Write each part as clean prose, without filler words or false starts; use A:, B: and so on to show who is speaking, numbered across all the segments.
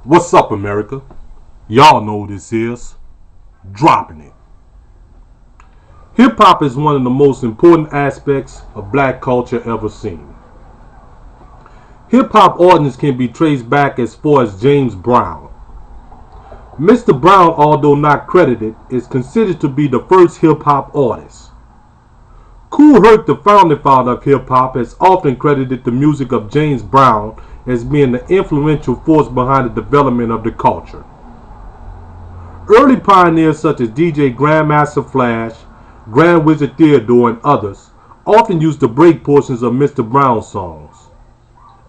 A: What's up, America? Y'all know who this is. Dropping it. Hip hop is one of the most important aspects of black culture ever seen. Hip hop origins can be traced back as far as James Brown. Mr. Brown, although not credited, is considered to be the first hip hop artist. Kool Herc, the founding father of hip hop, has often credited the music of James Brown as being the influential force behind the development of the culture. Early pioneers such as DJ Grandmaster Flash, Grand Wizard Theodore, and others often used the break portions of Mr. Brown's songs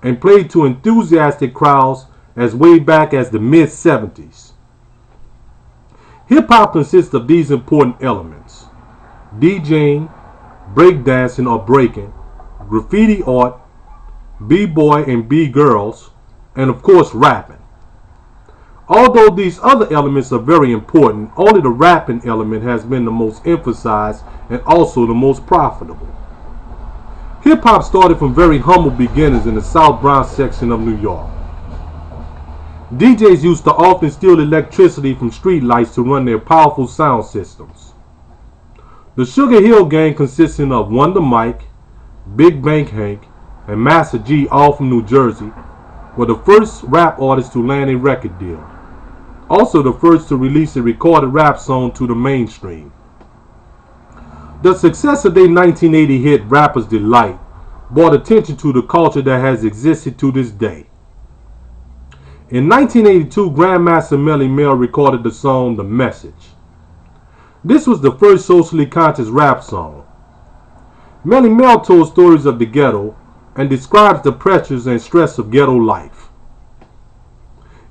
A: and played to enthusiastic crowds as way back as the mid-70s. Hip hop consists of these important elements: DJing, breakdancing or breaking, graffiti art, b-boy and b-girls, and of course rapping. Although these other elements are very important, only the rapping element has been the most emphasized and also the most profitable. Hip hop started from very humble beginnings in the South Bronx section of New York. DJs used to often steal electricity from street lights to run their powerful sound systems. The Sugar Hill Gang, consisting of Wonder Mike, Big Bank Hank, and Master G, all from New Jersey, were the first rap artists to land a record deal. Also the first to release a recorded rap song to the mainstream. The success of their 1980 hit Rapper's Delight brought attention to the culture that has existed to this day. In 1982, Grandmaster Melly Mel recorded the song The Message. This was the first socially conscious rap song. Melly Mel told stories of the ghetto and describes the pressures and stress of ghetto life.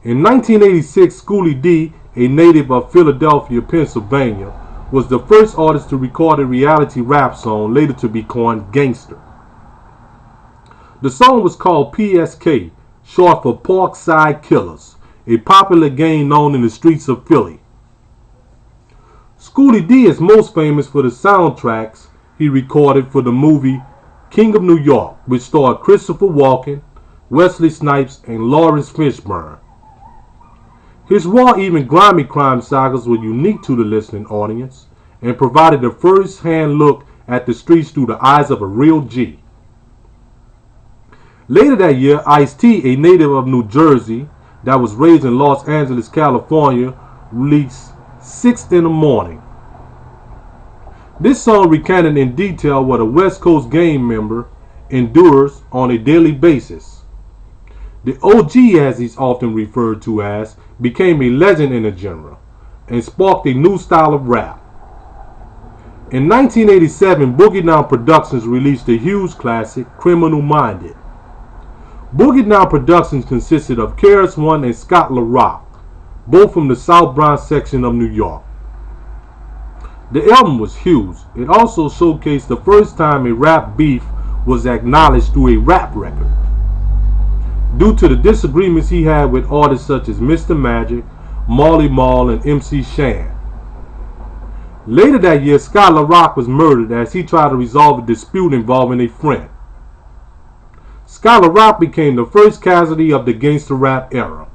A: In 1986, Schoolie D, a native of Philadelphia, Pennsylvania, was the first artist to record a reality rap song, later to be coined gangster. The song was called PSK, short for Parkside Killers, a popular gang known in the streets of Philly. Schoolie D is most famous for the soundtracks he recorded for the movie King of New York, which starred Christopher Walken, Wesley Snipes, and Lawrence Fishburne. His raw, even grimy crime sagas were unique to the listening audience and provided a first-hand look at the streets through the eyes of a real G. Later that year, Ice-T, a native of New Jersey that was raised in Los Angeles, California, released 6 in the Morning. This song recounted in detail what a West Coast gang member endures on a daily basis. The OG, as he's often referred to as, became a legend in the genre and sparked a new style of rap. In 1987, Boogie Down Productions released a huge classic, Criminal Minded. Boogie Down Productions consisted of KRS-One and Scott LaRock, both from the South Bronx section of New York. The album was huge. It also showcased the first time a rap beef was acknowledged through a rap record, due to the disagreements he had with artists such as Mr. Magic, Marley Marl, and MC Shan. Later that year, Scott LaRock was murdered as he tried to resolve a dispute involving a friend. Scott LaRock became the first casualty of the Gangsta Rap era.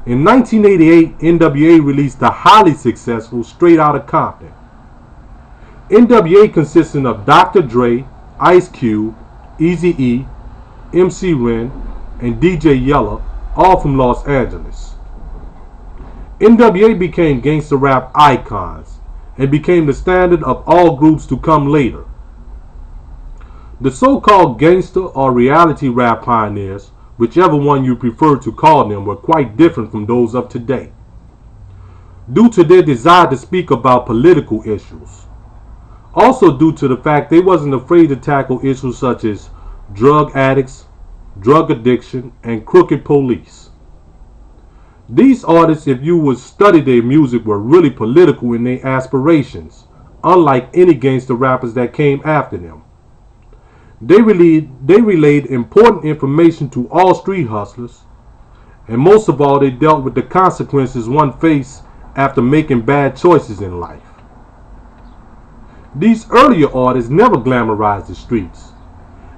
A: In 1988, NWA released the highly successful Straight Outta Compton. NWA consisting of Dr. Dre, Ice Cube, Eazy-E, MC Ren, and DJ Yella, all from Los Angeles. NWA became gangsta rap icons and became the standard of all groups to come later. The so-called gangsta or reality rap pioneers, whichever one you prefer to call them, were quite different from those of today, due to their desire to speak about political issues. Also due to the fact they wasn't afraid to tackle issues such as drug addicts, drug addiction, and crooked police. These artists, if you would study their music, were really political in their aspirations, unlike any gangster rappers that came after them. They relayed important information to all street hustlers, and most of all, they dealt with the consequences one faced after making bad choices in life. These earlier artists never glamorized the streets,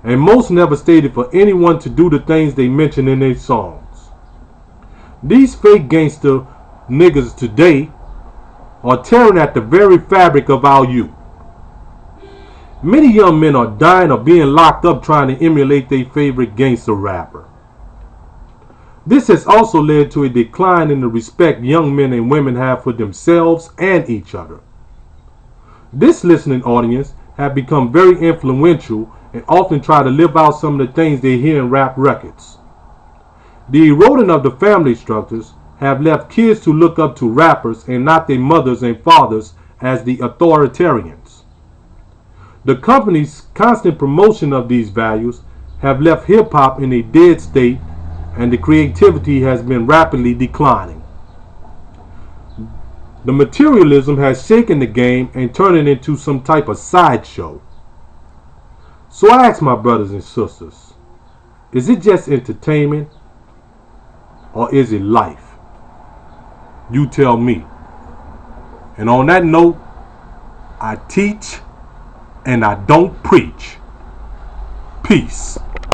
A: and most never stated for anyone to do the things they mention in their songs. These fake gangster niggas today are tearing at the very fabric of our youth. Many young men are dying or being locked up trying to emulate their favorite gangster rapper. This has also led to a decline in the respect young men and women have for themselves and each other. This listening audience have become very influential and often try to live out some of the things they hear in rap records. The eroding of the family structures have left kids to look up to rappers and not their mothers and fathers as the authoritarians. The company's constant promotion of these values have left hip-hop in a dead state, and the creativity has been rapidly declining. The materialism has shaken the game and turned it into some type of sideshow. So I ask my brothers and sisters, is it just entertainment or is it life? You tell me. And on that note, I teach and I don't preach. Peace.